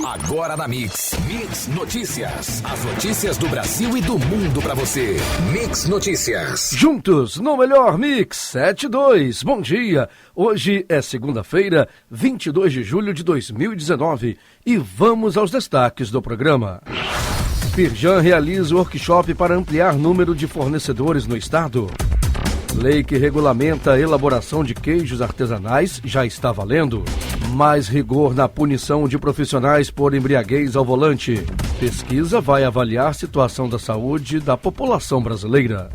Agora na Mix Notícias. As notícias do Brasil e do mundo pra você. Mix Notícias. Juntos no melhor Mix 72. Bom dia. Hoje é segunda-feira, 22 de julho de 2019. E vamos aos destaques do programa. Firjan realiza workshop para ampliar número de fornecedores no estado. Lei que regulamenta a elaboração de queijos artesanais já está valendo. Mais rigor na punição de profissionais por embriaguez ao volante. Pesquisa vai avaliar a situação da saúde da população brasileira.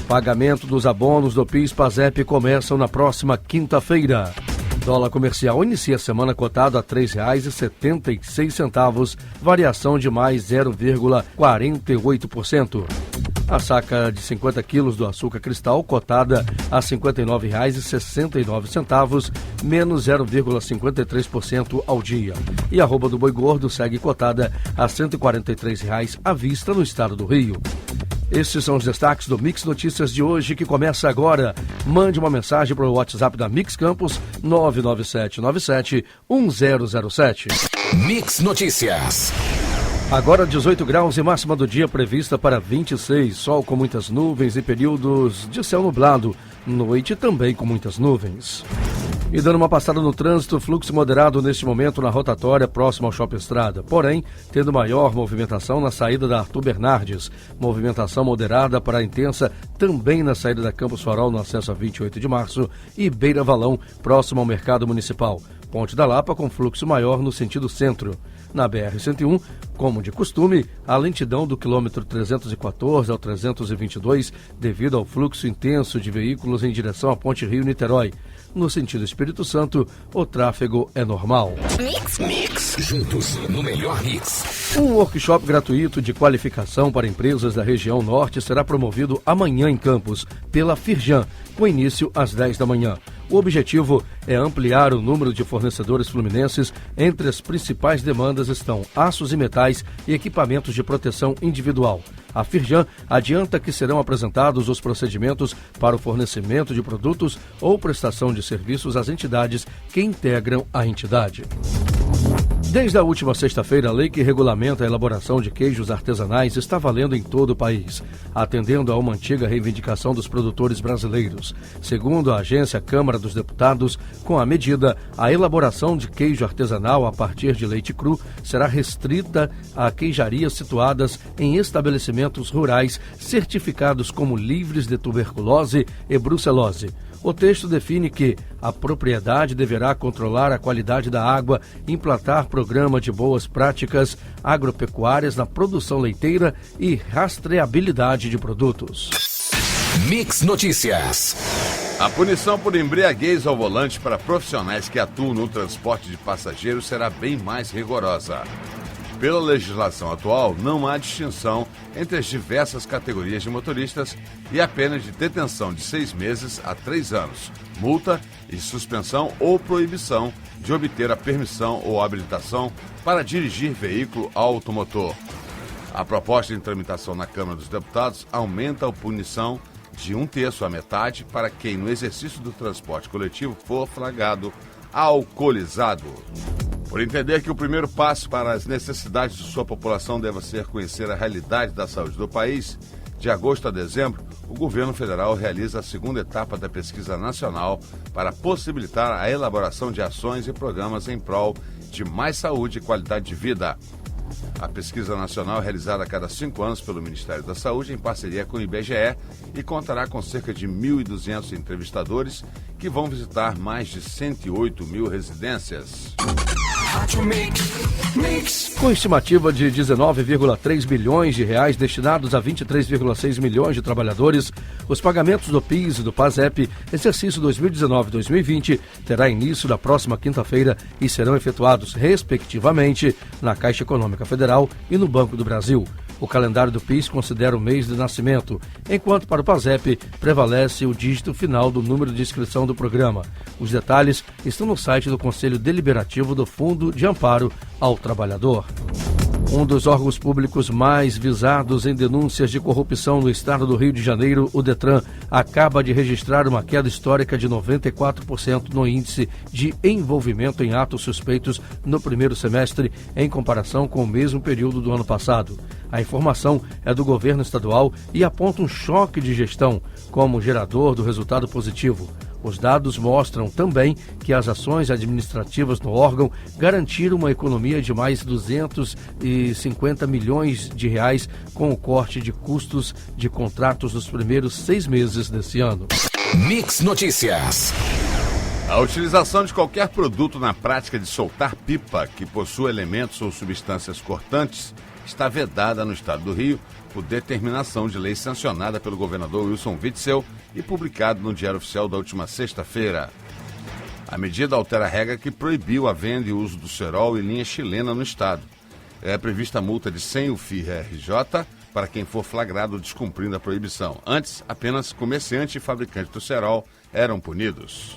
Pagamento dos abonos do PIS/PASEP começam na próxima quinta-feira. Dólar comercial inicia a semana cotado a R$ 3,76, variação de mais 0,48%. A saca de 50 quilos do açúcar cristal, cotada a R$ 59,69, menos 0,53% ao dia. E a arroba do boi gordo segue cotada a R$ 143 à vista no estado do Rio. Estes são os destaques do Mix Notícias de hoje, que começa agora. Mande uma mensagem para o WhatsApp da Mix Campos, 99797-1007. Mix Notícias. Agora 18 graus e máxima do dia prevista para 26, sol com muitas nuvens e períodos de céu nublado, noite também com muitas nuvens. E dando uma passada no trânsito, fluxo moderado neste momento na rotatória próxima ao Shopping Estrada, porém tendo maior movimentação na saída da Arthur Bernardes, movimentação moderada para intensa também na saída da Campos Farol no acesso a 28 de março e Beira Valão próximo ao Mercado Municipal. Ponte da Lapa com fluxo maior no sentido centro. Na BR-101, como de costume, a lentidão do quilômetro 314 ao 322 devido ao fluxo intenso de veículos em direção à Ponte Rio-Niterói. No sentido Espírito Santo, o tráfego é normal. Mix. Juntos no melhor Mix. Um workshop gratuito de qualificação para empresas da região norte será promovido amanhã em Campos, pela Firjan, com início às 10 da manhã. O objetivo é ampliar o número de fornecedores fluminenses. Entre as principais demandas estão aços e metais e equipamentos de proteção individual. A Firjan adianta que serão apresentados os procedimentos para o fornecimento de produtos ou prestação de serviços às entidades que integram a entidade. Desde a última sexta-feira, a lei que regulamenta a elaboração de queijos artesanais está valendo em todo o país, atendendo a uma antiga reivindicação dos produtores brasileiros. Segundo a agência Câmara dos Deputados, com a medida, a elaboração de queijo artesanal a partir de leite cru será restrita a queijarias situadas em estabelecimentos rurais certificados como livres de tuberculose e brucelose. O texto define que a propriedade deverá controlar a qualidade da água, implantar programa de boas práticas agropecuárias na produção leiteira e rastreabilidade de produtos. Mix Notícias. A punição por embriaguez ao volante para profissionais que atuam no transporte de passageiros será bem mais rigorosa. Pela legislação atual, não há distinção entre as diversas categorias de motoristas e a pena de detenção de 6 meses a 3 anos, multa e suspensão ou proibição de obter a permissão ou habilitação para dirigir veículo automotor. A proposta em tramitação na Câmara dos Deputados aumenta a punição de 1/3 à metade para quem no exercício do transporte coletivo for flagrado alcoolizado. Por entender que o primeiro passo para as necessidades de sua população deve ser conhecer a realidade da saúde do país, de agosto a dezembro, o governo federal realiza a segunda etapa da pesquisa nacional para possibilitar a elaboração de ações e programas em prol de mais saúde e qualidade de vida. A pesquisa nacional é realizada a cada 5 anos pelo Ministério da Saúde em parceria com o IBGE e contará com cerca de 1.200 entrevistadores que vão visitar mais de 108 mil residências. Com estimativa de 19,3 bilhões de reais destinados a 23,6 milhões de trabalhadores, os pagamentos do PIS e do PASEP, exercício 2019-2020, terá início na próxima quinta-feira e serão efetuados, respectivamente, na Caixa Econômica Federal e no Banco do Brasil. O calendário do PIS considera o mês de nascimento, enquanto para o PASEP prevalece o dígito final do número de inscrição do programa. Os detalhes estão no site do Conselho Deliberativo do Fundo de Amparo ao Trabalhador. Um dos órgãos públicos mais visados em denúncias de corrupção no estado do Rio de Janeiro, o Detran, acaba de registrar uma queda histórica de 94% no índice de envolvimento em atos suspeitos no primeiro semestre, em comparação com o mesmo período do ano passado. A informação é do governo estadual e aponta um choque de gestão como gerador do resultado positivo. Os dados mostram também que as ações administrativas no órgão garantiram uma economia de mais 250 milhões de reais com o corte de custos de contratos nos primeiros 6 meses desse ano. Mix Notícias. A utilização de qualquer produto na prática de soltar pipa que possua elementos ou substâncias cortantes está vedada no estado do Rio por determinação de lei sancionada pelo governador Wilson Witzel e publicado no Diário Oficial da última sexta-feira. A medida altera a regra que proibiu a venda e uso do cerol e linha chilena no estado. É prevista a multa de 100 UFR-RJ para quem for flagrado descumprindo a proibição. Antes, apenas comerciante e fabricante do cerol eram punidos.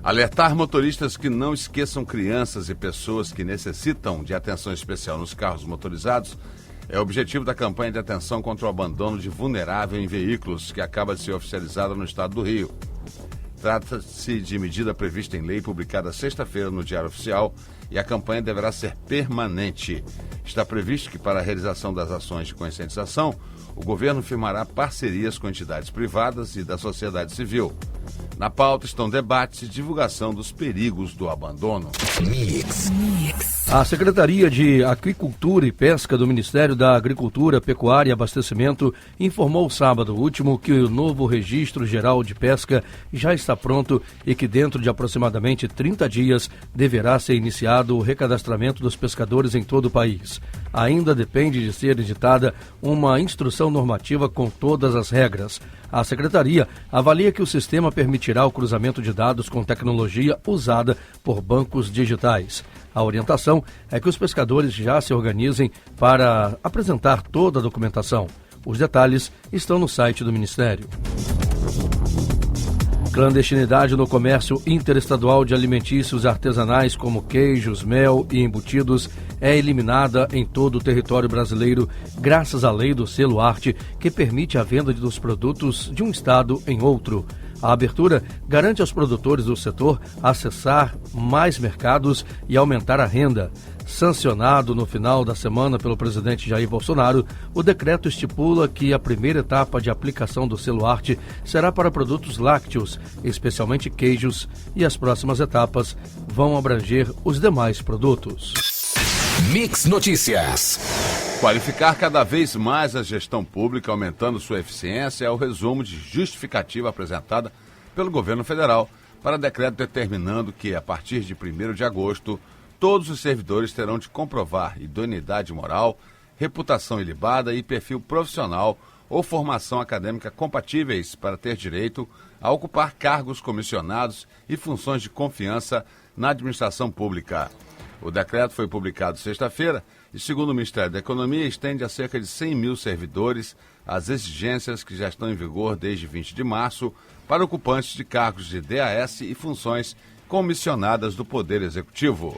Alertar motoristas que não esqueçam crianças e pessoas que necessitam de atenção especial nos carros motorizados é o objetivo da campanha de atenção contra o abandono de vulnerável em veículos, que acaba de ser oficializada no estado do Rio. Trata-se de medida prevista em lei publicada sexta-feira no Diário Oficial e a campanha deverá ser permanente. Está previsto que, para a realização das ações de conscientização, o governo firmará parcerias com entidades privadas e da sociedade civil. Na pauta estão debates e divulgação dos perigos do abandono. Mix. A Secretaria de Aquicultura e Pesca do Ministério da Agricultura, Pecuária e Abastecimento informou sábado último que o novo Registro Geral de Pesca já está pronto e que dentro de aproximadamente 30 dias deverá ser iniciado o recadastramento dos pescadores em todo o país. Ainda depende de ser editada uma instrução normativa com todas as regras. A Secretaria avalia que o sistema permitirá o cruzamento de dados com tecnologia usada por bancos digitais. A orientação é que os pescadores já se organizem para apresentar toda a documentação. Os detalhes estão no site do Ministério. Clandestinidade no comércio interestadual de alimentícios artesanais como queijos, mel e embutidos é eliminada em todo o território brasileiro graças à lei do selo Arte, que permite a venda dos produtos de um estado em outro. A abertura garante aos produtores do setor acessar mais mercados e aumentar a renda. Sancionado no final da semana pelo presidente Jair Bolsonaro, o decreto estipula que a primeira etapa de aplicação do selo Arte será para produtos lácteos, especialmente queijos, e as próximas etapas vão abranger os demais produtos. Mix Notícias. Qualificar cada vez mais a gestão pública, aumentando sua eficiência, é o resumo de justificativa apresentada pelo governo federal para decreto determinando que, a partir de 1º de agosto, todos os servidores terão de comprovar idoneidade moral, reputação ilibada e perfil profissional ou formação acadêmica compatíveis para ter direito a ocupar cargos comissionados e funções de confiança na administração pública. O decreto foi publicado sexta-feira e, segundo o Ministério da Economia, estende a cerca de 100 mil servidores as exigências que já estão em vigor desde 20 de março para ocupantes de cargos de DAS e funções comissionadas do Poder Executivo.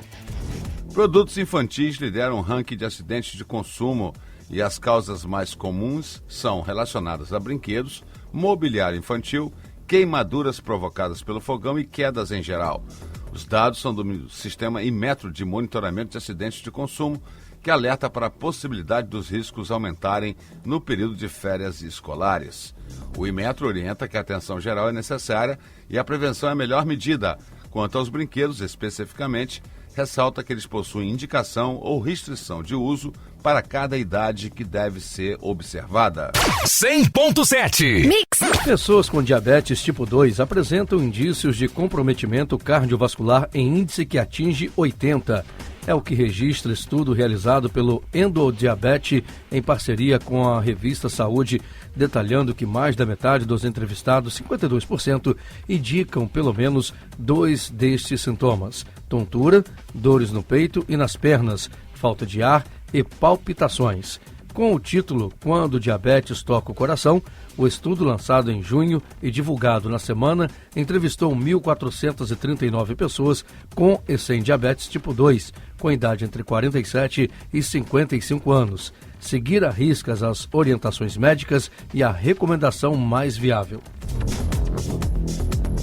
Produtos infantis lideram o ranking de acidentes de consumo e as causas mais comuns são relacionadas a brinquedos, mobiliário infantil, queimaduras provocadas pelo fogão e quedas em geral. Os dados são do Sistema Inmetro de Monitoramento de Acidentes de Consumo, que alerta para a possibilidade dos riscos aumentarem no período de férias escolares. O Inmetro orienta que a atenção geral é necessária e a prevenção é a melhor medida. Quanto aos brinquedos, especificamente, ressalta que eles possuem indicação ou restrição de uso para cada idade que deve ser observada. 100.7 Mix. Pessoas com diabetes tipo 2 apresentam indícios de comprometimento cardiovascular em índice que atinge 80. É o que registra estudo realizado pelo Endodiabete em parceria com a revista Saúde, detalhando que mais da metade dos entrevistados, 52%, indicam pelo menos 2 destes sintomas: tontura, dores no peito e nas pernas, falta de ar e palpitações. Com o título Quando o Diabetes Toca o Coração, o estudo lançado em junho e divulgado na semana entrevistou 1.439 pessoas com e sem diabetes tipo 2, com idade entre 47 e 55 anos. Seguir à riscas as orientações médicas e a recomendação mais viável.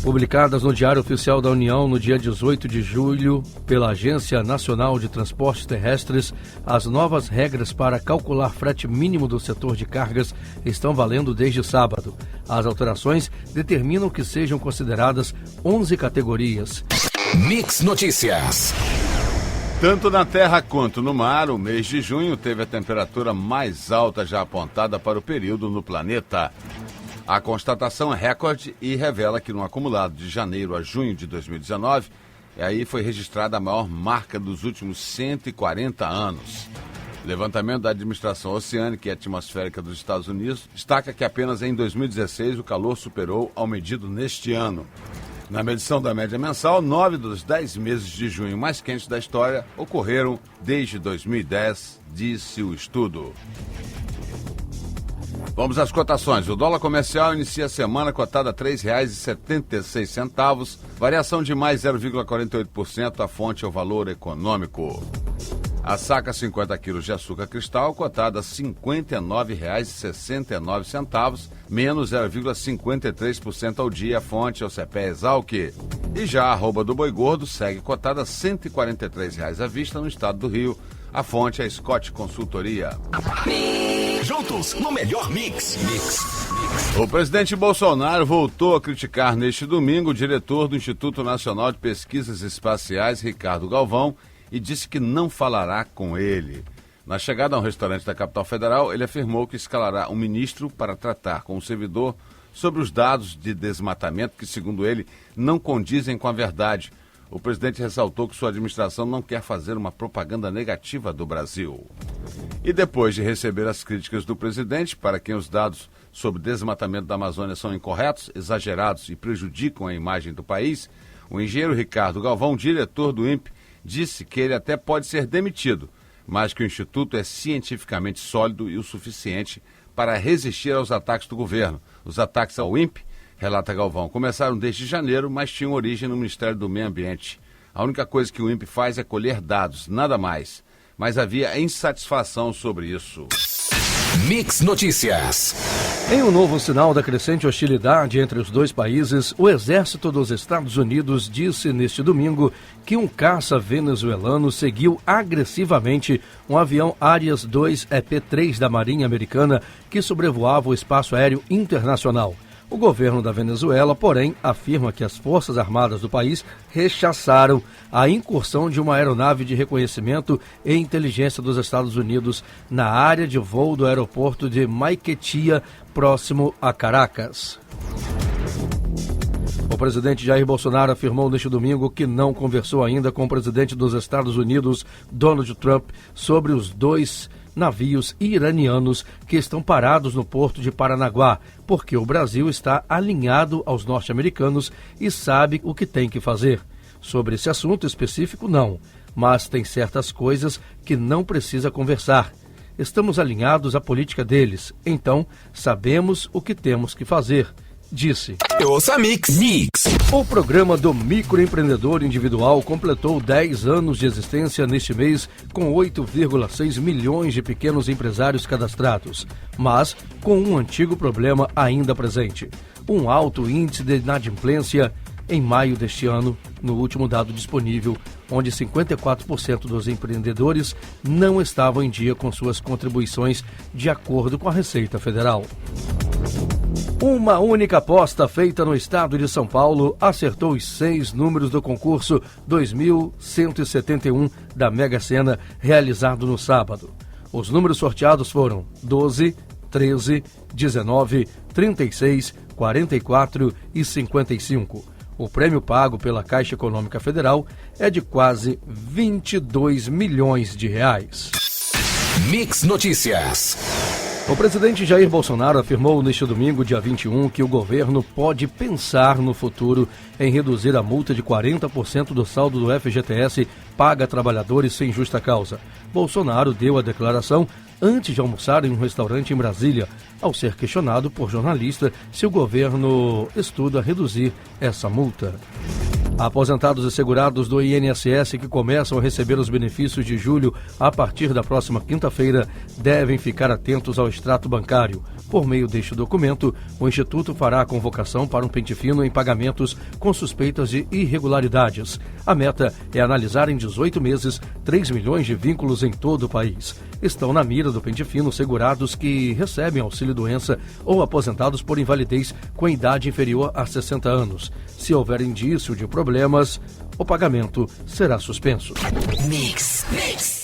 Publicadas no Diário Oficial da União no dia 18 de julho pela Agência Nacional de Transportes Terrestres, as novas regras para calcular frete mínimo do setor de cargas estão valendo desde sábado. As alterações determinam que sejam consideradas 11 categorias. Mix Notícias. Tanto na terra quanto no mar, o mês de junho teve a temperatura mais alta já apontada para o período no planeta. A constatação é recorde e revela que no acumulado de janeiro a junho de 2019, aí foi registrada a maior marca dos últimos 140 anos. O levantamento da Administração Oceânica e Atmosférica dos Estados Unidos destaca que apenas em 2016 o calor superou ao medido neste ano. Na medição da média mensal, 9 dos 10 meses de junho mais quentes da história ocorreram desde 2010, disse o estudo. Vamos às cotações. O dólar comercial inicia a semana cotada a R$ 3,76, variação de mais 0,48%, a fonte é o Valor Econômico. A saca 50 quilos de açúcar cristal cotada a R$ 59,69, menos 0,53% ao dia, a fonte é o CPE Exalc. E já a arroba do boi gordo segue cotada a R$ 143 à vista no estado do Rio, a fonte é a Scott Consultoria. Juntos no melhor mix. O presidente Bolsonaro voltou a criticar neste domingo o diretor do Instituto Nacional de Pesquisas Espaciais, Ricardo Galvão, e disse que não falará com ele. Na chegada a um restaurante da capital federal, ele afirmou que escalará um ministro para tratar com o servidor sobre os dados de desmatamento que, segundo ele, não condizem com a verdade. O presidente ressaltou que sua administração não quer fazer uma propaganda negativa do Brasil. E depois de receber as críticas do presidente, para quem os dados sobre desmatamento da Amazônia são incorretos, exagerados e prejudicam a imagem do país, o engenheiro Ricardo Galvão, diretor do INPE, disse que ele até pode ser demitido, mas que o Instituto é cientificamente sólido e o suficiente para resistir aos ataques do governo. Os ataques ao INPE, relata Galvão, começaram desde janeiro, mas tinham origem no Ministério do Meio Ambiente. A única coisa que o INPE faz é colher dados, nada mais. Mas havia insatisfação sobre isso. Mix Notícias. Em um novo sinal da crescente hostilidade entre os dois países, o Exército dos Estados Unidos disse neste domingo que um caça venezuelano seguiu agressivamente um avião Ares 2 EP-3 da Marinha Americana que sobrevoava o espaço aéreo internacional. O governo da Venezuela, porém, afirma que as Forças Armadas do país rechaçaram a incursão de uma aeronave de reconhecimento e inteligência dos Estados Unidos na área de voo do aeroporto de Maiquetía, próximo a Caracas. O presidente Jair Bolsonaro afirmou neste domingo que não conversou ainda com o presidente dos Estados Unidos, Donald Trump, sobre os dois navios iranianos que estão parados no porto de Paranaguá, porque o Brasil está alinhado aos norte-americanos e sabe o que tem que fazer. Sobre esse assunto específico, não, mas tem certas coisas que não precisa conversar. Estamos alinhados à política deles, então sabemos o que temos que fazer, disse. Ouça Mix. O programa do microempreendedor individual completou 10 anos de existência neste mês, com 8,6 milhões de pequenos empresários cadastrados, mas com um antigo problema ainda presente: um alto índice de inadimplência. Em maio deste ano, no último dado disponível, onde 54% dos empreendedores não estavam em dia com suas contribuições de acordo com a Receita Federal. Uma única aposta feita no estado de São Paulo acertou os 6 números do concurso 2171 da Mega Sena, realizado no sábado. Os números sorteados foram 12, 13, 19, 36, 44 e 55. O prêmio pago pela Caixa Econômica Federal é de quase 22 milhões de reais. Mix Notícias. O presidente Jair Bolsonaro afirmou neste domingo, dia 21, que o governo pode pensar no futuro em reduzir a multa de 40% do saldo do FGTS paga a trabalhadores sem justa causa. Bolsonaro deu a declaração antes de almoçar em um restaurante em Brasília, ao ser questionado por jornalista se o governo estuda reduzir essa multa. Aposentados e segurados do INSS que começam a receber os benefícios de julho a partir da próxima quinta-feira devem ficar atentos ao extrato bancário. Por meio deste documento, o Instituto fará a convocação para um pente fino em pagamentos com suspeitas de irregularidades. A meta é analisar em 18 meses 3 milhões de vínculos em todo o país. Estão na mira do pente fino segurados que recebem auxílio-doença ou aposentados por invalidez com idade inferior a 60 anos. Se houver indício de problemas, o pagamento será suspenso.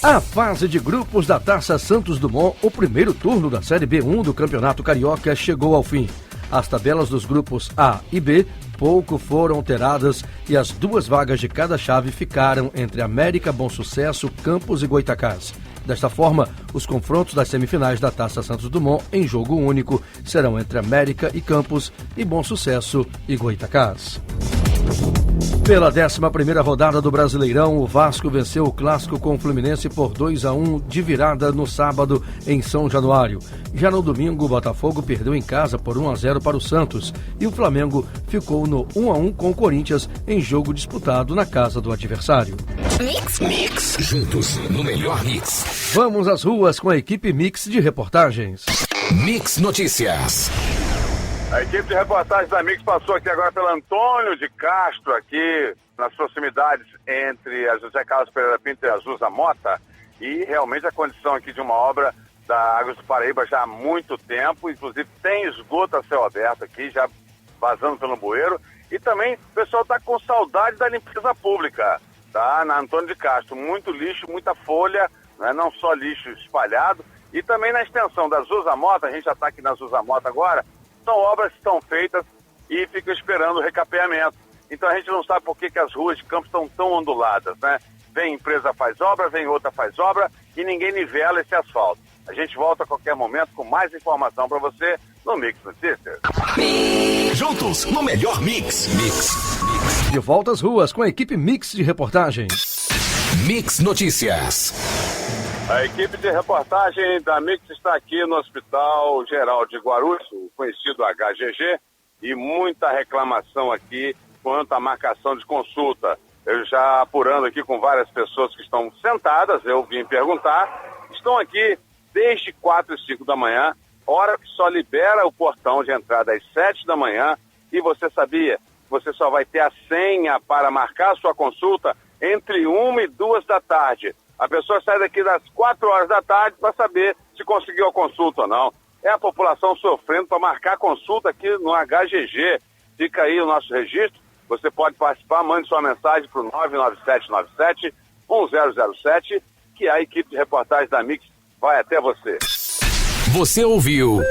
A fase de grupos da Taça Santos Dumont, o primeiro turno da Série B1 do Campeonato Carioca, chegou ao fim. As tabelas dos grupos A e B pouco foram alteradas e as duas vagas de cada chave ficaram entre América, Bom Sucesso, Campos e Goytacás. Desta forma, os confrontos das semifinais da Taça Santos Dumont em jogo único serão entre América e Campos e Bom Sucesso e Goytacás. Pela 11ª rodada do Brasileirão, o Vasco venceu o clássico com o Fluminense por 2-1 de virada no sábado em São Januário. Já no domingo, o Botafogo perdeu em casa por 1-0 para o Santos e o Flamengo ficou no 1-1 com o Corinthians em jogo disputado na casa do adversário. Mix. Juntos no melhor mix. Vamos às ruas com a equipe Mix de reportagens. Mix Notícias. A equipe de reportagem da Mix passou aqui agora pelo Antônio de Castro, aqui nas proximidades entre a José Carlos Pereira Pinto e a Zusa Mota, e realmente a condição aqui de uma obra da Águas do Paraíba já há muito tempo, inclusive tem esgoto a céu aberto aqui, já vazando pelo bueiro, e também o pessoal está com saudade da limpeza pública, tá? Na Antônio de Castro, muito lixo, muita folha, né? Não só lixo espalhado, e também na extensão da Zusa Mota, a gente já está aqui na Zusa Mota agora, são obras que estão feitas e ficam esperando o recapeamento. Então a gente não sabe por que as ruas de Campos estão tão onduladas, né? Vem empresa faz obra, vem outra faz obra e ninguém nivela esse asfalto. A gente volta a qualquer momento com mais informação para você no Mix Notícias. Juntos no melhor mix. De volta às ruas com a equipe Mix de reportagens. Mix Notícias. A equipe de reportagem da Mix está aqui no Hospital Geral de Guarulhos, o conhecido HGG, e muita reclamação aqui quanto à marcação de consulta. Eu já apurando aqui com várias pessoas que estão sentadas, eu vim perguntar, estão aqui desde 4 e 5 da manhã, hora que só libera o portão de entrada às 7 da manhã, e você sabia, você só vai ter a senha para marcar sua consulta entre 1 e 2 da tarde. A pessoa sai daqui das 4 horas da tarde para saber se conseguiu a consulta ou não. É a população sofrendo para marcar consulta aqui no HGG. Fica aí o nosso registro. Você pode participar, mande sua mensagem para o 99797-1007, que a equipe de reportagem da Mix vai até você. Você ouviu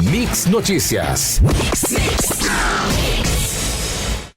Mix Notícias.